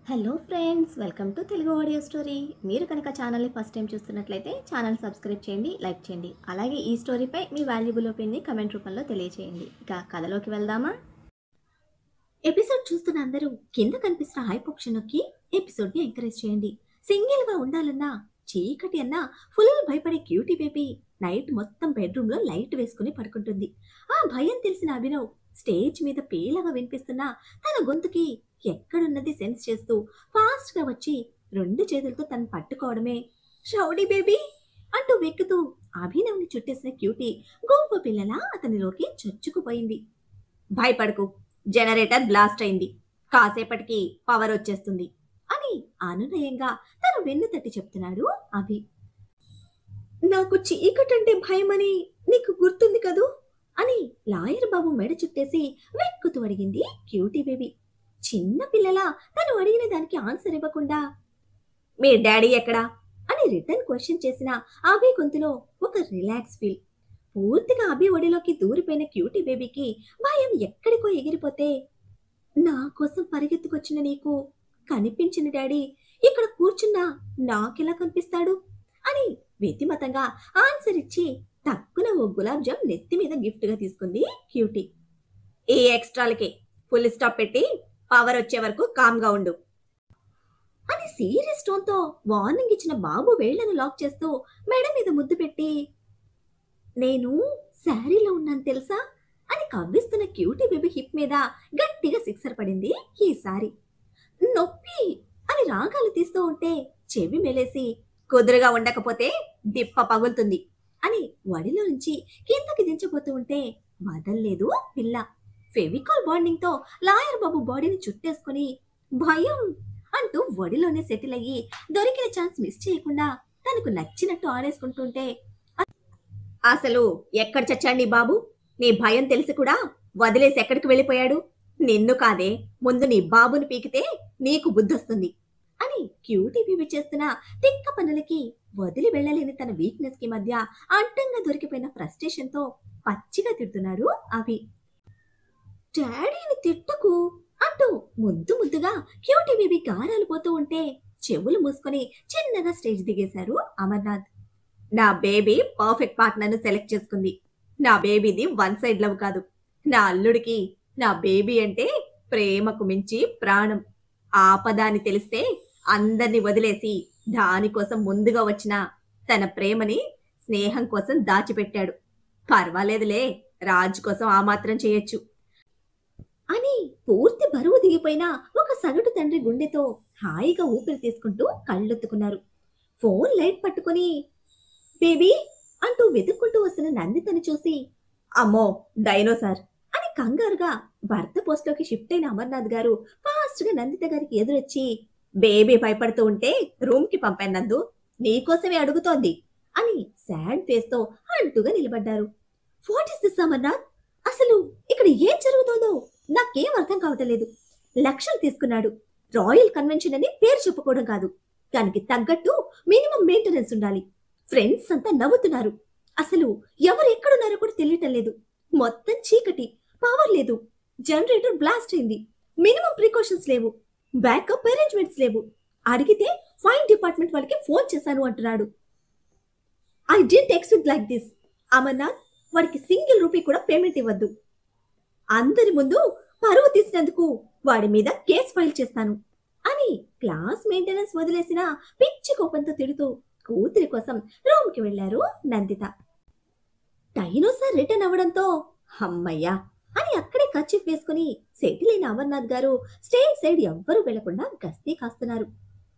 Hello friends, welcome to Telugu audio story. మీరు కనుక ఛానల్ని ఫస్ట్ టైం చూస్తున్నట్లయితే ఛానల్ సబ్స్క్రైబ్ చేయండి, లైక్ చేయండి. అలాగే ఈ స్టోరీపై మీ వాల్యుబుల్ ఒపీనియన్ని కమెంట్ రూపంలో తెలియచేయండి. ఇక కథలోకి వెళ్దామా? ఎపిసోడ్ చూస్తున్న అందరూ కింద కనిపిస్తున్న హైప్ ఆప్షన్ నొక్కి ఎపిసోడ్ని ఎంకరేజ్ చేయండి. సింగిల్గా ఉండాలన్నా, చీకటి అన్నా ఫుల్ భయపడే క్యూటీ బేబీ నైట్ మొత్తం బెడ్రూమ్లో లైట్ వేసుకుని పడుకుంటుంది. ఆ భయం తెలిసిన అభినవ్ స్టేజ్ మీద పేలగా వినిపిస్తున్న తన గొంతుకి ఎక్కడున్నది సెన్స్ చేస్తూ ఫాస్ట్గా వచ్చి రెండు చేతులతో తను పట్టుకోవడమే. షౌడీ బేబీ అంటూ వెక్కుతూ అభినవ్ని చుట్టేసిన క్యూటీ గోంపు పిల్లలా అతనిలోకి చొచ్చుకుపోయింది. భయపడకు, జనరేటర్ బ్లాస్ట్ అయింది, కాసేపటికి పవర్ వచ్చేస్తుంది అని అనునయంగా తను వెన్ను తట్టి చెప్తున్నాడు అభి. నాకు చీకటంటే భయమని నీకు గుర్తుంది కదూ అని లాయర్ బాబు మెడ చుట్టేసి వెక్కుతూ అడిగింది క్యూటీ బేబీ. చిన్న పిల్లలా తను అడిగిన దానికి ఆన్సర్ ఇవ్వకుండా మీ డాడీ ఎక్కడా అని రిటర్న్ క్వశ్చన్ చేసిన అభి గొంతులో ఒక రిలాక్స్ ఫీల్. పూర్తిగా అభి ఒడిలోకి దూరిపోయిన క్యూటీ బేబీకి భయం ఎక్కడికో ఎగిరిపోతే, నా కోసం పరిగెత్తుకొచ్చిన నీకు కనిపించిన డాడీ ఇక్కడ కూర్చున్నా నాకెలా కనిపిస్తాడు అని విధిమతంగా ఆన్సర్ ఇచ్చి తక్కున ఓ గులాబ్ జామ్ నెత్తి మీద గిఫ్ట్గా తీసుకుంది క్యూటీ. ఈ ఎక్స్ట్రాలకి ఫుల్ స్టాప్ పెట్టి పవర్ వచ్చే వరకు కామ్గా ఉండు అని సీరియస్ టోన్తో వార్నింగ్ ఇచ్చిన బాబు వేళ్లను లాక్ చేస్తూ మెడ మీద ముద్దు పెట్టి, నేను శారీలో ఉన్నాను తెలుసా అని కవ్విస్తున్న క్యూటీ బేబీ హిప్ మీద గట్టిగా సిక్సర్ పడింది ఈసారి. నొప్పి అని రాగాలు తీస్తూ ఉంటే చెవి మెలేసి, కుదురుగా ఉండకపోతే డిప్ప పగులుతుంది అని వడిలో నుంచి కిందకి దించబోతూ ఉంటే వదల్లేదు పిల్ల. ఫెవికాల్ బాండింగ్ తో లాయర్ బాబు బాడీని చుట్టేసుకుని భయం అంటూ వడిలోనే సెటిల్ అయ్యి దొరికిన ఛాన్స్ మిస్ చేయకుండా తనకు నచ్చినట్టు ఆడేసుకుంటుంటే, అసలు ఎక్కడ చచ్చాండి బాబు, నీ భయం తెలిసి కూడా వదిలేసి ఎక్కడికి వెళ్ళిపోయాడు, నిన్ను కాదే ముందు నీ బాబుని పీకితే నీకు బుద్ధొస్తుంది అని క్యూటీ బేబీ చేస్తున్న తిక్క పనులకి వదిలి వెళ్ళలేని తన వీక్నెస్ కి మధ్య అడ్డంగా దొరికిపోయిన ఫ్రస్ట్రేషన్ తో పచ్చిగా తిడుతున్నాడు అభి. డాడీని తిట్టకు అంటూ ముద్దు ముద్దుగా క్యూటీ బేబీ గారాలు పోతూ ఉంటే చెవులు మూసుకొని చిన్నగా స్టేజ్ దిగేశారు అమర్నాథ్. నా బేబీ పర్ఫెక్ట్ పార్ట్నర్ను సెలెక్ట్ చేసుకుంది. నా బేబీది వన్ సైడ్ లవ్ కాదు. నా అల్లుడికి నా బేబీ అంటే ప్రేమకు మించి ప్రాణం. ఆపదాని తెలిస్తే అందరిని వదిలేసి దానికోసం ముందుగా వచ్చిన తన ప్రేమని స్నేహం కోసం దాచిపెట్టాడు. పర్వాలేదులే, రాజు కోసం ఆ మాత్రం చేయొచ్చు అని పూర్తి బరువు దిగిపోయిన ఒక సగటు తండ్రి గుండెతో హాయిగా ఊపిరి తీసుకుంటూ కళ్ళొత్తుకున్నారు. ఫోన్ లైట్ పట్టుకుని బేబీ అంటూ వెతుక్కుంటూ వస్తున్న నందితని చూసి, అమ్మో డైనోసార్ అని కంగారుగా భర్త పోస్ట్లోకి షిఫ్ట్ అయిన అమర్నాథ్ గారు ఫాస్ట్ గా నందిత గారికి ఎదురొచ్చి, బేబీ భయపడుతూ ఉంటే రూమ్ కి పంపాను నందు, నీకోసమే అడుగుతోంది అని సాడ్ ఫేస్ తో అంటూగా నిలబడ్డారు. వాట్ ఇస్ దిస్ అమర్నాథ్, అసలు ఇక్కడ ఏం జరుగుతోందో నాకేం అర్థం కావట్లేదు. లక్షలు తీసుకున్నాడు, రాయల్ కన్వెన్షన్ అని పేరు చెప్పుకోవడం కాదు, దానికి తగ్గట్టు మినిమం మెయింటెనెన్స్ ఉండాలి. ఫ్రెండ్స్ అంతా నవ్వుతున్నారు, అసలు ఎవరు ఎక్కడున్నారో కూడా తెలియటం లేదు. మొత్తం చీకటి, పవర్ లేదు, జనరేటర్ బ్లాస్ట్ అయింది, మినిమం ప్రికాషన్స్ లేవు, బ్యాకప్ అరేంజ్మెంట్స్ లేవు. అడిగితే ఫైర్ డిపార్ట్మెంట్ వాళ్ళకి ఫోన్ చేశాను అంటున్నాడు. I didn't expect like this. Amarnath, వాడికి సింగిల్ రూపీ కూడా పేమెంట్ ఇవ్వద్దు. అందరి ముందు పరువు తీసినందుకు వాడి మీద కేసు ఫైల్ చేస్తాను అని క్లాస్ మెయింటెనెన్స్ వదిలేసిన పిచ్చి కోపంతో తిడుతూ కూతురి కోసం రూమ్ కి వెళ్లారు నందిత. డైనోసార్ రిటర్న్ అవ్వడంతో అమ్మయ్యా అని అక్కడే కర్చీఫ్ వేసుకుని సెటిల్ అయిన అమర్నాథ్ గారు స్టేజ్ సైడ్ ఎవ్వరూ వెళ్లకుండా గస్తీ కాస్తున్నారు.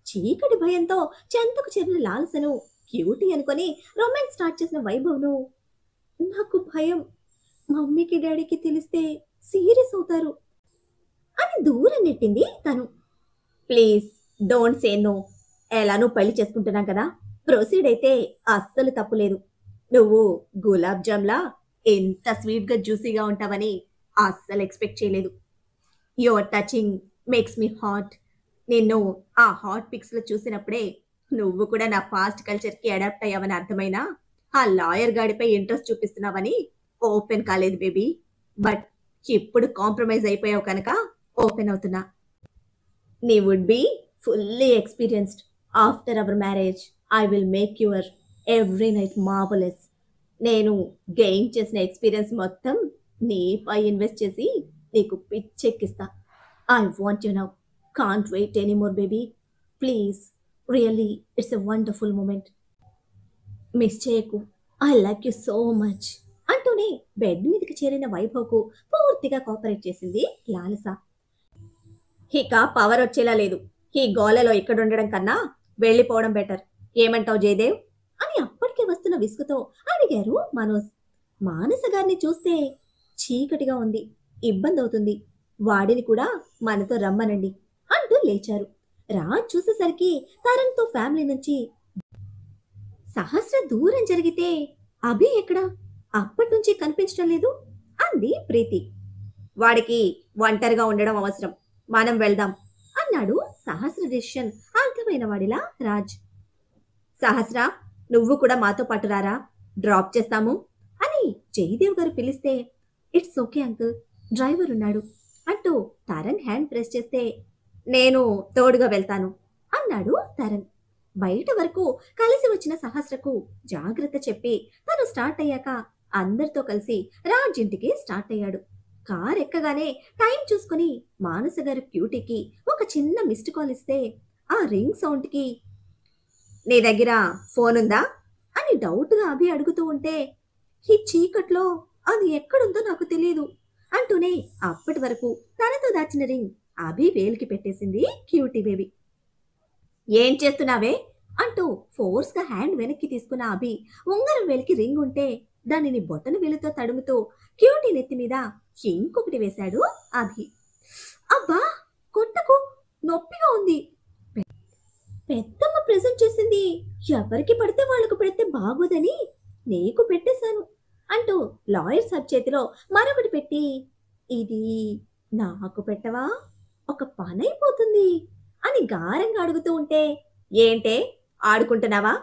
చీకటి భయంతో చెంతకు చేరిన లాల్సను క్యూటీ అనుకుని రొమాన్స్ స్టార్ట్ చేసిన వైభవ్ను, నాకు భయం, మమ్మీకి డాడీకి తెలిస్తే సీరియస్ అవుతారు అని దూరం నెట్టింది తను. ప్లీజ్ డోంట్ సే నో, ఎలానూ పెళ్లి చేసుకుంటున్నాం కదా, ప్రొసీడ్ అయితే అస్సలు తప్పులేదు. నువ్వు గులాబ్ జామ్లా ఎంత స్వీట్గా జ్యూసీగా ఉంటావని అస్సలు ఎక్స్పెక్ట్ చేయలేదు. Your touching makes me hot. నిన్ను ఆ హాట్ పిక్స్లో చూసినప్పుడే నువ్వు కూడా నా ఫాస్ట్ కల్చర్కి అడాప్ట్ అయ్యావని అర్థమైనా ఆ లాయర్ గాడిపై ఇంట్రెస్ట్ చూపిస్తున్నావని ఓపెన్ కాలేదు బేబీ. బట్ ఇప్పుడు కాంప్రమైజ్ అయిపోయావు కనుక ఓపెన్ అవుతున్నా. నీ would be fully experienced. After our marriage I will make your every night marvellous. నేను గెయిన్ చేసిన ఎక్స్పీరియన్స్ మొత్తం నీపై ఇన్వెస్ట్ చేసి నీకు పిచ్చెక్కిస్తా. I want you now. Can't wait anymore baby. Please, really it's a wonderful moment. Miss చేయకు. I like you so much అంటూనే bed మీదకి చేరిన వైభవ్కు పూర్తిగా కోఆపరేట్ చేసింది లాలస. ఇక పవర్ వచ్చేలా లేదు. ఈ గోలలో ఇక్కడుండడం కన్నా వెళ్ళిపోవడం బెటర్. ఏమంటావు జయదేవ్ అని అప్పటికే వస్తున్న విసుగుతో అడిగారు మనోజ్. మానస గారిని చూస్తే చీకటిగా ఉంది, ఇబ్బంది అవుతుంది, వాడిని కూడా మనతో రమ్మనండి అంటూ లేచారు. రాజ్ చూసేసరికి తరంతో ఫ్యామిలీ నుంచి సహస్ర దూరం జరిగితే అభి ఎక్కడా, అప్పటి నుంచి కనిపించడం లేదు అంది ప్రీతి. వాడికి ఒంటరిగా ఉండడం అవసరం, మనం వెళ్దాం అన్నాడు సహస్ర డెసిషన్ అర్థమైన వాడిలా రాజ్. సహస్ర, నువ్వు కూడా మాతో పాటు రారా, డ్రాప్ చేస్తాము అని జయదేవ్ గారు పిలిస్తే, ఇట్స్ ఓకే అంకుల్, డ్రైవర్ ఉన్నాడు అంటూ తరణ్ హ్యాండ్ ప్రెస్ చేస్తే, నేను తోడుగా వెళ్తాను అన్నాడు తరణ్. బయట వరకు కలిసి వచ్చిన సహస్రకు జాగ్రత్త చెప్పి తను స్టార్ట్ అయ్యాక అందరితో కలిసి రాజ్ ఇంటికి స్టార్ట్ అయ్యాడు. కార్ ఎక్కగానే టైం చూసుకుని మానస గారు క్యూటీకి ఒక చిన్న మిస్డ్ కాల్ ఇస్తే ఆ రింగ్ సౌండ్కి, నీ దగ్గర ఫోన్ ఉందా అని డౌట్గా అభి అడుగుతూ ఉంటే, ఈ చీకట్లో అది ఎక్కడుందో నాకు తెలియదు అంటూనే అప్పటి వరకు తనతో దాచిన రింగ్ అభి వేలికి పెట్టేసింది క్యూటీ బేబీ. ఏం చేస్తున్నావే అంటూ ఫోర్స్గా హ్యాండ్ వెనక్కి తీసుకున్న అభి ఉంగరం వేలికి రింగ్ ఉంటే దానిని బొటన వేలుతో తడుముతూ క్యూటీ నెత్తి మీద ఇంకొకటి వేశాడు అభి. అబ్బా, కొట్టకు, నొప్పిగా ఉంది. పెద్దమ్మ ప్రెజెంట్ చేసింది, ఎవరికి పడితే వాళ్ళకు పెడితే బాగోదని నీకు పెట్టేశాను అంటూ లాయర్ సబ్ చేతిలో మరొకటి పెట్టి, ఇది నాకు పెట్టవా, ఒక పని అయిపోతుంది అని గారంగా అడుగుతూ ఉంటే, ఏంటే ఆడుకుంటున్నావా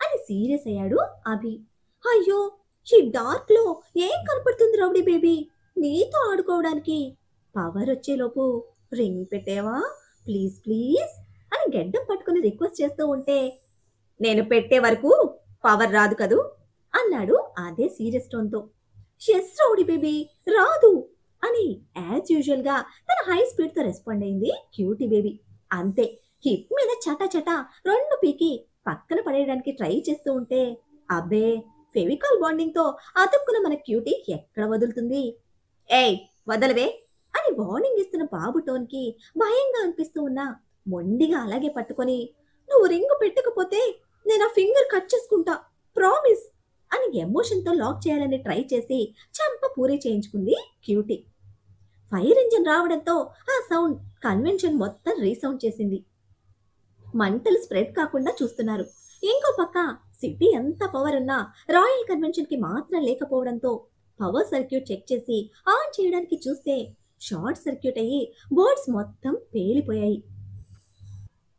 అని సీరియస్ అయ్యాడు అభి. అయ్యో, ఈ డార్క్ లో ఏం కనపడుతుంది రౌడీ బేబీ, నీతో ఆడుకోవడానికి. పవర్ వచ్చేలోపు రింగ్ పెట్టేవా ప్లీజ్ ప్లీజ్ అని గెడ్డం పట్టుకుని రిక్వెస్ట్ చేస్తూ ఉంటే, నేను పెట్టే వరకు పవర్ రాదు కదూ అన్నాడు అదే సీరియస్ టోన్తో. ఎస్ రౌడీ బేబీ, రాదు అని యాజ్ యూజువల్ గా తన హై స్పీడ్ తో రెస్పాండ్ అయింది క్యూటీ బేబీ. అంతే, హిప్ మీద చటా చటా రెండు పీకి పక్కన పడేయడానికి ట్రై చేస్తూ ఉంటే, అబ్బే, ఫెవికాల్ బాండింగ్ తో అతుక్కున్న మన క్యూటీ ఎక్కడ వదులుతుంది. ఏయ్ వదలవే అని వార్నింగ్ ఇస్తున్న బాబు టోన్ కి భయంగా అనిపిస్తూ ఉన్నా మొండిగా అలాగే పట్టుకొని, నువ్వు రింగు పెట్టకపోతే నేను ఆ ఫింగర్ కట్ చేసుకుంటా, ప్రామిస్ అని ఎమోషన్తో లాక్ చేయాలని ట్రై చేసి చంప పూరి చేయించుకుంది క్యూటీ. ఫైర్ ఇంజిన్ రావడంతో ఆ సౌండ్ కన్వెన్షన్ మొత్తం రీసౌండ్ చేసింది. మంటలు స్ప్రెడ్ కాకుండా చూస్తున్నారు. ఇంకో పక్క సిటీ ఎంత పవర్ ఉన్నా రాయల్ కన్వెన్షన్ కి మాత్రం లేకపోవడంతో పవర్ సర్క్యూట్ చెక్ చేసి ఆన్ చేయడానికి చూస్తే షార్ట్ సర్క్యూట్ అయ్యి బోర్డ్స్ మొత్తం పేలిపోయాయి.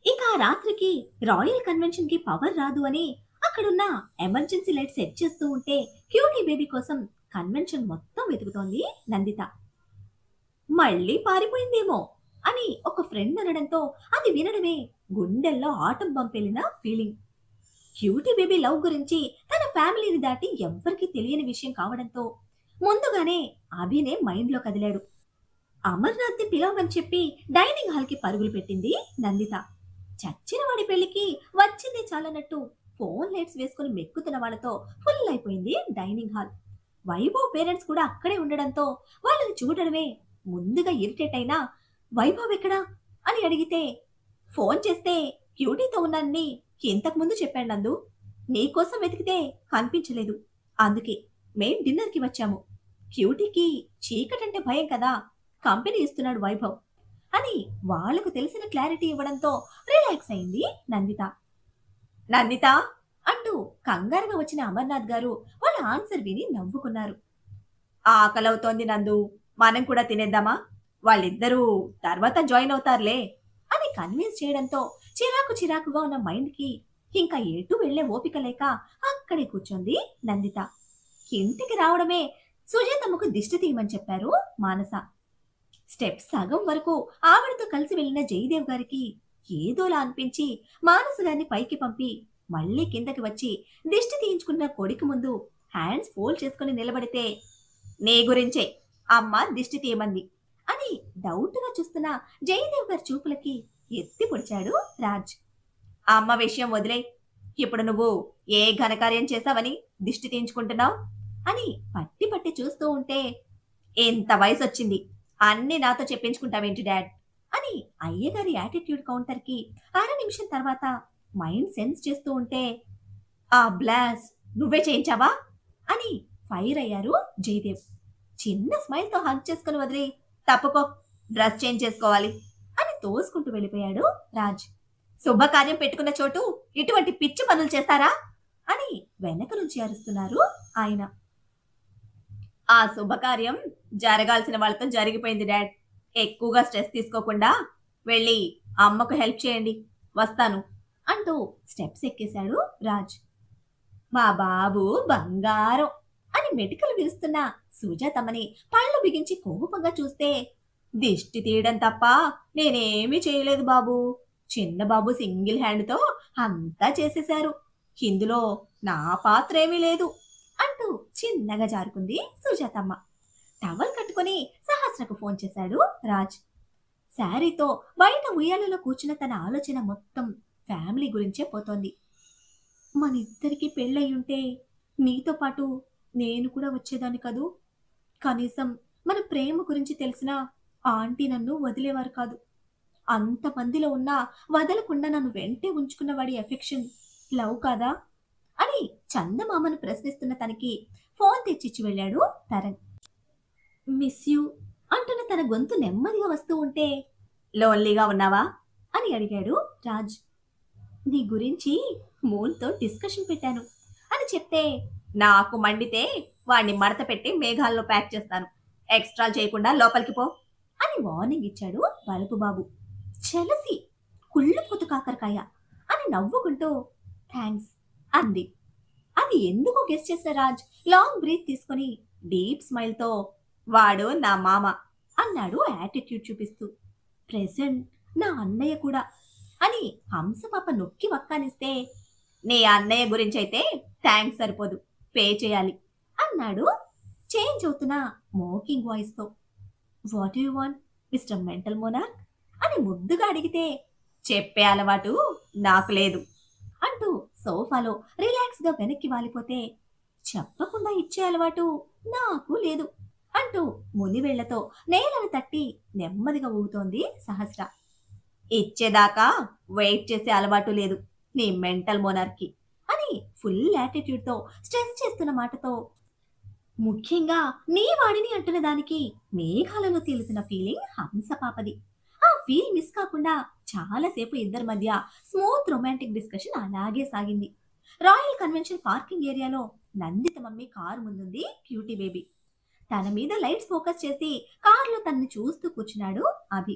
ఇక ఆ రాత్రికి రాయల్ కన్వెన్షన్ కి పవర్ రాదు అని అక్కడున్న ఎమర్జెన్సీ లైట్ సెట్ చేస్తూ ఉంటే క్యూటీ బేబీ కోసం కన్వెన్షన్ మొత్తం వెతుకుతోంది నందిత. మళ్ళీ పారిపోయిందేమో అని ఒక ఫ్రెండ్ అనడంతో అది వినడమే గుండెల్లో ఆటం పంపెలిన ఫీలింగ్. క్యూటీ బేబీ లవ్ గురించి తన ఫ్యామిలీని దాటి ఎవ్వరికీ తెలియని విషయం కావడంతో ముందుగానే అభినే మైండ్లో కదిలాడు. అమర్నాథ్ని పిలవమని చెప్పి డైనింగ్ హాల్కి పరుగులు పెట్టింది నందిత. చచ్చిన వాడి పెళ్లికి వచ్చిందే చాలన్నట్టు ఫోన్ లైట్స్ వేసుకుని మెక్కుతున్న వాళ్ళతో ఫుల్ అయిపోయింది డైనింగ్ హాల్. వైభవ్ పేరెంట్స్ కూడా అక్కడే ఉండడంతో వాళ్ళని చూడడమే ముందుగా ఇరిటేట్ అయినా, వైభవ్ ఎక్కడా అని అడిగితే, ఫోన్ చేస్తే క్యూటీతో ఉన్నానని ఇంతకు ముందు చెప్పాడు నందు, నీకోసం వెతికితే కనిపించలేదు, అందుకే మేం డిన్నర్కి వచ్చాము, క్యూటీకి చీకటంటే భయం కదా, కంపెనీ ఇస్తున్నాడు వైభవ్ అని వాళ్లకు తెలిసిన క్లారిటీ ఇవ్వడంతో రిలాక్స్ అయింది నందిత. నందిత అంటూ కంగారుగా వచ్చిన అమర్నాథ్ గారు వాళ్ళ ఆన్సర్ విని నవ్వుకున్నారు. ఆకలవుతోంది నందు, మనం కూడా తినేద్దామా, వాళ్ళిద్దరూ తర్వాత జాయిన్ అవుతారులే అని కన్విన్స్ చేయడంతో చిరాకుగా ఉన్న మైండ్కి ఇంకా ఎటు వెళ్లే ఓపిక లేక అక్కడే కూర్చొంది నందిత. ఇంటికి రావడమే సుజాతమ్మకు దిష్టి తీయమని చెప్పారు మానస. స్టెప్ సగం వరకు ఆవిడతో కలిసి వెళ్ళిన జయదేవ్ గారికి ఏదోలా అనిపించి మానస గారిని పైకి పంపి మళ్ళీ కిందకి వచ్చి దిష్టి తీయించుకున్న కొడుకు ముందు హ్యాండ్స్ ఫోల్డ్ చేసుకుని నిలబడితే, నీ గురించే అమ్మ దిష్టి తీయమంది అని డౌట్గా చూస్తున్న జయదేవ్ గారి చూపులకి ఎత్తి పొడిచాడు రాజ్. అమ్మ విషయం వదిలే, ఇప్పుడు నువ్వు ఏ ఘనకార్యం చేశావని దిష్టి తీయించుకుంటున్నావు అని పట్టి పట్టి చూస్తూ ఉంటే, ఎంత వయసు వచ్చింది, అన్ని నాతో చెప్పించుకుంటావేంటి డాడ్ అని అయ్యగారి యాటిట్యూడ్ కౌంటర్కి అర నిమిషం తర్వాత మైండ్ సెన్స్ చేస్తూ ఉంటే, ఆ బ్లాస్ నువ్వే చేయించావా అని ఫైర్ అయ్యారు జయదేవ్. చిన్న స్మైల్తో హగ్ చేసుకుని వదిలి, తప్పుకో, డ్రెస్ చేంజ్ చేసుకోవాలి అని తోసుకుంటూ వెళ్ళిపోయాడు రాజ్. శుభకార్యం పెట్టుకున్న చోటు ఇటువంటి పిచ్చి పనులు చేస్తారా అని వెనక నుంచి అరుస్తున్నారు ఆయన. ఆ శుభకార్యం జరగాల్సిన వాళ్ళతో జరిగిపోయింది డాడ్. ఎక్కువగా స్ట్రెస్ తీసుకోకుండా వెళ్ళి అమ్మకు హెల్ప్ చేయండి, వస్తాను అంటూ స్టెప్స్ ఎక్కేశాడు రాజ్. మా బాబు బంగారం అని మెటికలు విరుస్తున్న సుజాతమ్మని పళ్ళు బిగించి కోపంగా చూస్తే, దిష్టి తీయడం తప్ప నేనేమీ చేయలేదు బాబు, చిన్న బాబు సింగిల్ హ్యాండ్తో అంతా చేసేశారు, ఇందులో నా పాత్ర ఏమీ లేదు అంటూ చిన్నగా జారుకుంది సుజాతమ్మ. టవల్ కట్టుకుని సహస్రకు ఫోన్ చేశాడు రాజ్. శారీతో బయట ఉయ్యాలలో కూర్చున్న తన ఆలోచన మొత్తం ఫ్యామిలీ గురించే పోతోంది. మనిద్దరికి పెళ్ళయ్యుంటే నీతో పాటు నేను కూడా వచ్చేదాన్ని కదూ, కనీసం మన ప్రేమ గురించి తెలిసిన ఆంటీ నన్ను వదిలేవారు కాదు, అంతమందిలో ఉన్నా వదలకుండా నన్ను వెంటే ఉంచుకున్న వాడి ఎఫెక్షన్ లవ్ కాదా అని చందమామను ప్రశ్నిస్తున్న తనకి ఫోన్ తెచ్చిచ్చి వెళ్ళాడు తరణ్. మిస్ యూ అంటున్న తన గొంతు నెమ్మదిగా వస్తూ ఉంటే, లోన్లీగా ఉన్నావా అని అడిగాడు రాజ్. నీ గురించి మూన్తో డిస్కషన్ పెట్టాను అని చెప్తే, నాకు మండితే వాడిని మడత పెట్టి మేఘాల్లో ప్యాక్ చేస్తాను, ఎక్స్ట్రా చేయకుండా లోపలికి పో అని వార్నింగ్ ఇచ్చాడు బలుపు బాబు. చెలసి కుళ్ళు పొత్తు కాకరకాయ అని నవ్వుకుంటూ థ్యాంక్స్ అంది. అది ఎందుకో గెస్ చేసిన రాజ్ లాంగ్ బ్రీత్ తీసుకుని డీప్ స్మైల్తో, వాడు నా మామ అన్నాడు యాటిట్యూడ్ చూపిస్తూ. ప్రెసెంట్ నా అన్నయ్య కూడా అని హంసపాప నొక్కి వక్కానిస్తే, నీ అన్నయ్య గురించి అయితే థ్యాంక్స్ సరిపోదు, పే చేయాలి అన్నాడు చేంజ్ అవుతున్న మోకింగ్ వాయిస్తో. What you want mister mental monarch అని ముద్దుగా అడిగితే, చెప్పే అలవాటు నాకు లేదు అంటూ సోఫాలో రిలాక్స్ గా వెనక్కి వాలిపోతే, చెప్పకుండా ఇచ్చే అలవాటు నాకు లేదు అంటూ మునివేళ్లతో నేలను తట్టి నెమ్మదిగా ఊగుతోంది సహస్ర. ఇచ్చేదాకా వెయిట్ చేసే అలవాటు లేదు నీ మెంటల్ మోనార్కి అని ఫుల్ యాటిట్యూడ్తో స్ట్రెస్ చేస్తున్న మాటతో, ముఖ్యంగా నీ వాడిని అంటున్న దానికి మేఘాలలో తేలుతున్న ఫీలింగ్ హంస పాపది. ఆ ఫీల్ మిస్ కాకుండా చాలాసేపు ఇద్దరి మధ్య స్మూత్ రొమాంటిక్ డిస్కషన్ అలాగే సాగింది. రాయల్ కన్వెన్షన్ పార్కింగ్ ఏరియాలో నందిత మమ్మీ కారు ముందుంది క్యూటీ బేబీ. తన మీద లైట్స్ ఫోకస్ చేసి కారులో తనని చూస్తూ కూర్చున్నాడు అభి.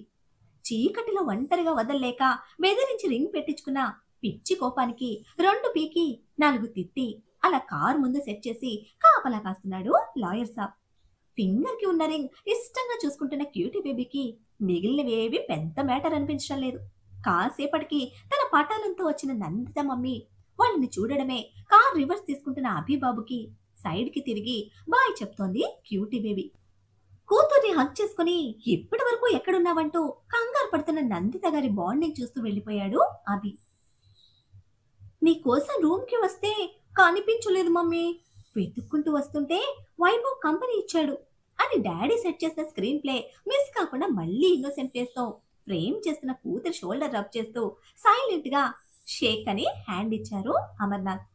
చీకటిలో ఒంటరిగా వదల్లేక బెదిరించి రింగ్ పెట్టించుకున్న పిచ్చి కోపానికి 2 పీకి 4 తిట్టి అలా కారు ముందు సెట్ చేసి కాపలా కాస్తున్నాడు లాయర్ సాబ్. ఫింగర్ కి ఉన్న రింగ్ ఇష్టంగా చూసుకుంటున్న క్యూటీ బేబీకి మిగిలినవేవి పెద్ద మ్యాటర్ అనిపించడం లేదు. కాసేపటికి తన పటాలంతో వచ్చిన నందిత మమ్మీ వాళ్ళని చూడడమే కార్ రివర్స్ తీసుకుంటున్న అభిబాబుకి సైడ్ కి తిరిగి బాయ్ చెప్తోంది క్యూటీ బేబీ. కూతుర్ని హక్ చేసుకుని ఇప్పటి వరకు ఎక్కడున్నావంటూ కంగారు పడుతున్న నందిత గారి బాండింగ్ చూస్తూ వెళ్ళిపోయాడు అభి. నీకోసం రూమ్ కి వస్తే కనిపించలేదు మమ్మీ, వెతుక్కుంటూ వస్తుంటే వైభవ్ కంపెనీ ఇచ్చాడు అని డాడీ సెట్ చేసిన స్క్రీన్ ప్లే మిస్ కాకుండా మళ్ళీ ఇన్నోసెంట్ ఫేస్తో ఫ్రేమ్ చేస్తున్న కూతురు షోల్డర్ రబ్ చేస్తూ సైలెంట్ గా షేక్ అని హ్యాండ్ ఇచ్చారు అమర్నాథ్.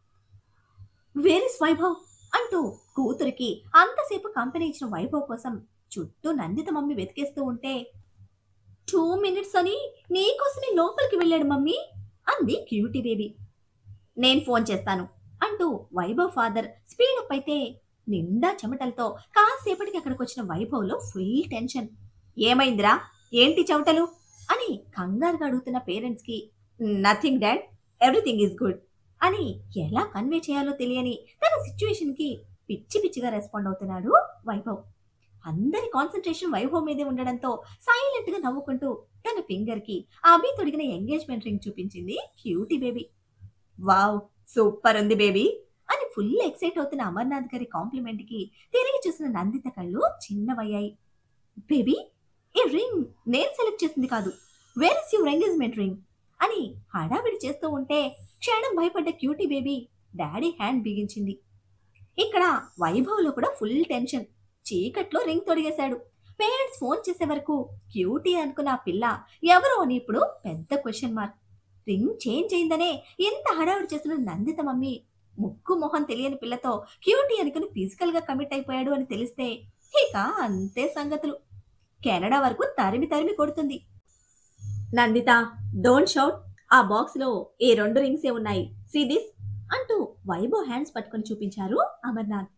వేర్ ఇస్ వైభవ్ అంటూ కూతురికి అంతసేపు కంపెనీ ఇచ్చిన వైభవ్ కోసం చుట్టూ నందిత మమ్మీ వెతికేస్తూ ఉంటే, 2 minutes అని నీకోసమే లోపలికి వెళ్ళాడు మమ్మీ అంది క్యూటీ బేబీ. నేను ఫోన్ చేస్తాను అంటూ వైభవ్ ఫాదర్ స్పీడప్ అయితే నిండా చెమటలతో కాసేపటికి అక్కడికి వచ్చిన వైభవ్లో ఫుల్ టెన్షన్. ఏమైందిరా, ఏంటి చెమటలు అని కంగారుగా అడుగుతున్న పేరెంట్స్ కి, nothing dad, everything is good అని ఎలా కన్వే చేయాలో తెలియని తన సిచ్యువేషన్ కి పిచ్చి పిచ్చిగా రెస్పాండ్ అవుతున్నాడు వైభవ్. అందరి కాన్సన్ట్రేషన్ వైభవ్ మీదే ఉండడంతో సైలెంట్ గా నవ్వుకుంటూ తన ఫింగర్ కి అభి తొడిగిన ఎంగేజ్మెంట్ రింగ్ చూపించింది క్యూటీ బేబీ. వావ్, సూపర్ ఉంది బేబీ అని ఫుల్ ఎక్సైట్ అవుతున్న అమర్నాథ్ గారి కాంప్లిమెంట్ కి తిరిగి చూసిన నందిత కళ్ళు చిన్నవయ్యాయి. బేబీ, ఈ రింగ్ నేను సెలెక్ట్ చేసింది కాదు, where is your engagement ring అని హడావిడి చేస్తూ ఉంటే క్షణం భయపడ్డ క్యూటీ బేబీ డాడీ హ్యాండ్ బిగించింది. ఇక్కడ వైభవ్లో కూడా ఫుల్ టెన్షన్. చీకట్లో రింగ్ తొడిగేశాడు. పేరెంట్స్ ఫోన్ చేసే వరకు క్యూటీ అనుకున్న ఆ పిల్ల ఎవరో అని ఇప్పుడు పెద్ద క్వశ్చన్ మార్క్. రింగ్ చేంజ్ అయిందనే ఎంత హడావిడి చేస్తున్న నందిత మమ్మీ ముక్కు మొహం తెలియని పిల్లతో క్యూటీ అనుకుని ఫిజికల్ గా కమిట్ అయిపోయాడు అని తెలిస్తే ఇక అంతే సంగతులు. కెనడా వరకు తరిమి తరిమి కొడుతుంది. నందిత, డోంట్ షౌట్, ఆ బాక్స్ లో ఏ 2 రింగ్సే ఉన్నాయి, సీ దిస్ అంటూ వైభవ్ హ్యాండ్స్ పట్టుకొని చూపించారు అమర్నాథ్.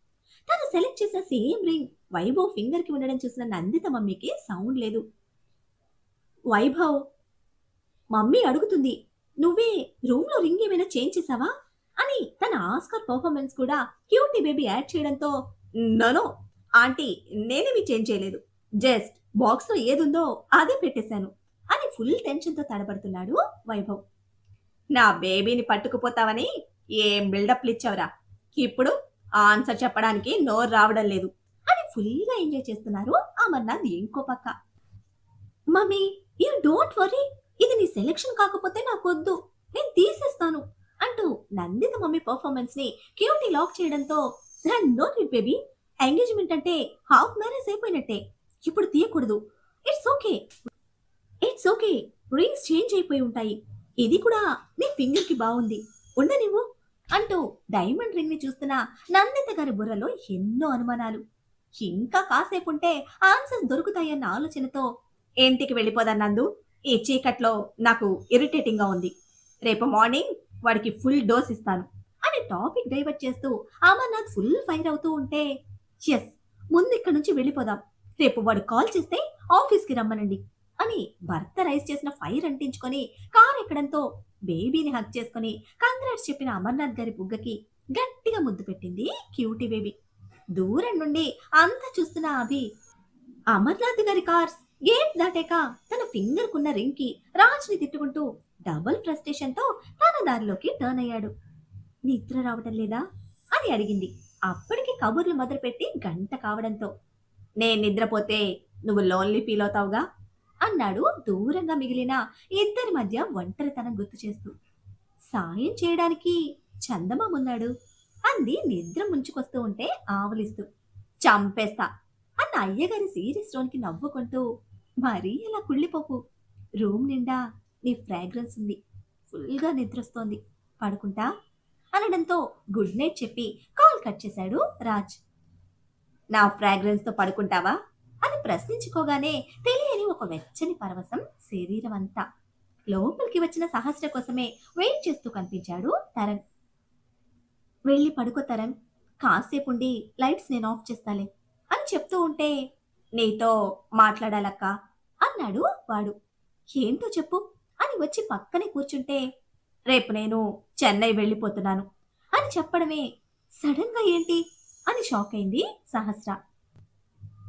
తను సెలెక్ట్ చేసిన సేమ్ రింగ్ వైభవ్ ఫింగర్ కి ఉండడం చూసిన నందిత మమ్మీకి సౌండ్ లేదు. వైభవ్, మమ్మీ అడుగుతుంది, నువ్వే రూమ్ లో రింగ్ ఏమైనా చేంజ్ చేసావా అని తన ఆస్కార్ పర్ఫార్మెన్స్ కూడా క్యూటీ బేబీ యాడ్ చేయడంతో, నో ఆంటీ, నేనేమి చేంజ్ చేయలేదు, జస్ట్ బాక్స్ లో ఏదుందో అదే పెట్టేశాను అని ఫుల్ టెన్షన్ తో తడబడుతున్నాడు వైభవ్. నా బేబీని పట్టుకుపోతావని ఏం బిల్డప్లు ఇచ్చావురా, ఇప్పుడు ఆన్సర్ చెప్పడానికి నోరు రావడం లేదు అని ఫుల్ గా ఎంజాయ్ చేస్తున్నారు అమర్నాథ్ ఇంకో పక్క. మమ్మీ, యూ డోంట్ వరీ, ఇది నీ సెలెక్షన్ కాకపోతే నాకొద్దు, నేను తీసేస్తాను అంటూ నందిత మమ్మీ పర్ఫార్మెన్స్ ని క్యూటీ లాక్ చేయడంతో, నోట్ ఇట్ బేబీ, ఎంగేజ్మెంట్ అంటే హాఫ్ మ్యారేజ్ అయిపోయినట్టే, ఇప్పుడు తీయకూడదు, it's okay, it's okay, rings change అయిపోయి ఉంటాయి, ఇది కూడా నీ ఫింగర్ కి బాగుంది, ఉండనివ్వు అంటూ డైమండ్ రింగ్ ని చూస్తున్న నందిత గారి బుర్రలో ఎన్నో అనుమానాలు. ఇంకా కాసేపు ఉంటే ఆన్సర్స్ దొరుకుతాయన్న ఆలోచనతో, ఇంటికి వెళ్ళిపోదా నందు, ఈ చీకట్లో నాకు ఇరిటేటింగ్ గా ఉంది, రేపు మార్నింగ్ వాడికి ఫుల్ డోస్ ఇస్తాను అని టాపిక్ డైవర్ట్ చేస్తూ అమర్నాథ్ ఫుల్ ఫైర్ అవుతూ ఉంటే, ఎస్, ముందు ఇక్కడ నుంచి వెళ్ళిపోదాం, రేపు వాడు కాల్ చేస్తే ఆఫీస్కి రమ్మనండి అని భర్త రైస్ చేసిన ఫైర్ అంటించుకొని కార్ ఎక్కడంతో బేబీని హక్ చేసుకుని కంగ్రాట్స్ చెప్పిన అమర్నాథ్ గారి బుగ్గకి గట్టిగా ముద్దు పెట్టింది క్యూటీ బేబీ. దూరం నుండి అంతా చూస్తున్న అభి అమర్నాథ్ గారి కార్స్ గేట్ దాటాక తన ఫింగర్ కున్న రింగ్ కి రాజ్ ని తిట్టుకుంటూ డబుల్ ఫ్రస్ట్రేషన్ తో తన దారిలోకి టర్న్ అయ్యాడు. నిద్ర రావటం లేదా అని అడిగింది. అప్పటికి కబుర్లు మొదలుపెట్టి గంట కావడంతో, నేను నిద్రపోతే నువ్వు లోన్లీ ఫీల్ అవుతావుగా అన్నాడు దూరంగా మిగిలిన ఇద్దరి మధ్య ఒంటరితనం గుర్తు చేస్తూ. సాయం చేయడానికి చందమామున్నాడు అంది నిద్ర ముంచుకొస్తూ ఉంటే ఆవలిస్తూ. చంపేస్తా అన్న అయ్యగారి సీరియస్ టోన్ కి నవ్వుకుంటూ, మరీ అలా కుళ్ళిపోకు, రూమ్ నిండా నీ ఫ్రాగ్రెన్స్ ఉంది, ఫుల్గా నిద్రొస్తోంది, పడుకుంటా అనడంతో గుడ్ నైట్ చెప్పి కాల్ కట్ చేశాడు రాజ్. నా ఫ్రాగ్రెన్స్ తో పడుకుంటావా అని ప్రశ్నించుకోగానే తెలియని ఒక వెచ్చని పరవశం శరీరం అంతా. లోపలికి వచ్చిన సహస్ర కోసమే వెయిట్ చేస్తూ కనిపించాడు తరణ్. వెళ్ళి పడుకో తరణ్, కాసేపుండి లైట్స్ నేను ఆఫ్ చేస్తాలే అని చెప్తూ ఉంటే, నీతో మాట్లాడాలక్క అన్నాడు వాడు. ఏంటో చెప్పు అని వచ్చి పక్కనే కూర్చుంటే, రేపు నేను చెన్నై వెళ్ళిపోతున్నాను అని చెప్పడమే సడన్ గా ఏంటి అని షాక్ అయింది సహస్ర.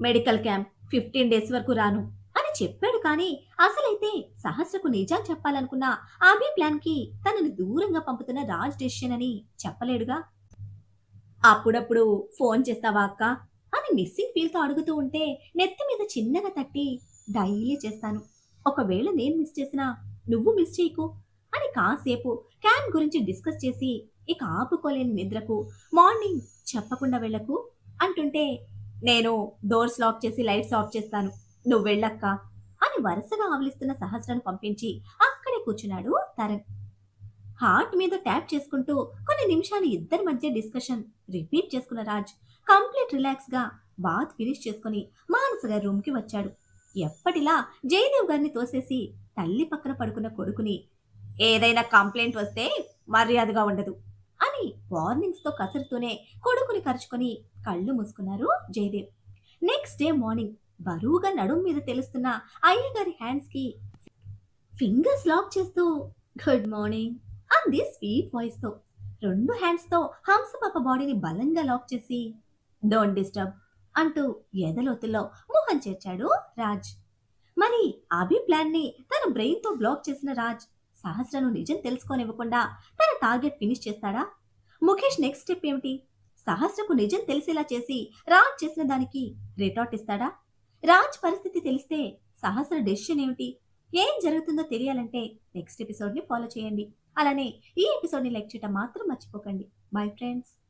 మెడికల్ క్యాంప్ 15 డేస్ వరకు రాను అని చెప్పాడు. కానీ అసలైతే సహస్రకు నిజం చెప్పాలనుకున్న అభి ప్లాన్ కి తనని దూరంగా పంపుతున్న రాజ్ డెసిషన్ అని చెప్పలేడుగా. అప్పుడప్పుడు ఫోన్ చేస్తావా అక్క అని మిస్సింగ్ ఫీల్ తో అడుగుతూ ఉంటే నెత్తి మీద చిన్నగా తట్టి, డైలీ చేస్తాను, ఒకవేళ నేను మిస్ చేసినా నువ్వు మిస్ చేయకు అని కాసేపు క్యాంప్ గురించి డిస్కస్ చేసి ఇక ఆపుకోలేని నిద్రకు మార్నింగ్ చెప్పకుండా వెళ్ళకు అంటుంటే, నేను డోర్స్ లాక్ చేసి లైట్స్ ఆఫ్ చేస్తాను, నువ్వు వెళ్ళక్క అని వరుసగా ఆవలిస్తున్న సహస్రను పంపించి అక్కడే కూర్చున్నాడు తరణ్. హార్ట్ మీద ట్యాప్ చేసుకుంటూ కొన్ని నిమిషాలు ఇద్దరి మధ్య డిస్కషన్ రిపీట్ చేసుకున్న రాజ్ కంప్లీట్ రిలాక్స్ గా బాత్ ఫినిష్ చేసుకుని మానస గారి రూమ్ కి వచ్చాడు. ఎప్పటిలా జయదేవ్ గారిని తోసేసి తల్లి పక్కన పడుకున్న కొడుకుని, ఏదైనా కంప్లైంట్ వస్తే మర్యాదగా ఉండదు అని వార్నింగ్స్ తో కసురుతూనే కొడుకుని కరుచుకొని కళ్ళు మూసుకున్నారు జయదేవ్. నెక్స్ట్ డే మార్నింగ్ బరువుగా నడుం మీద తెలుస్తున్న అయ్యగారి హ్యాండ్స్ కి ఫింగర్స్ లాక్ చేస్తూ గుడ్ మార్నింగ్ అంది స్వీట్ వాయిస్ తో. 2 హ్యాండ్స్ తో హంసపాప బాడీని బలంగా లాక్ చేసి, డోంట్ డిస్టర్బ్ అంటూ ఎదలోతుల్లో మోహన్ చేర్చాడు రాజ్. మరి అభి ప్లాన్ ని తన బ్రెయిన్ తో బ్లాక్ చేసిన రాజ్ సహస్రను నిజం తెలుసుకోనివ్వకుండా తన టార్గెట్ ఫినిష్ చేస్తాడా? ముఖేష్ నెక్స్ట్ స్టెప్ ఏమిటి? సహస్రకు నిజం తెలిసేలా చేసి రాజ్ చేసిన దానికి రిటార్ట్ ఇస్తాడా? రాజ్ పరిస్థితి తెలిస్తే సహస్ర డెసిషన్ ఏమిటి? ఏం జరుగుతుందో తెలియాలంటే నెక్స్ట్ ఎపిసోడ్ ని ఫాలో చేయండి. అలానే ఈ ఎపిసోడ్ ని లైక్ చేయడం మాత్రం మర్చిపోకండి. Bye friends.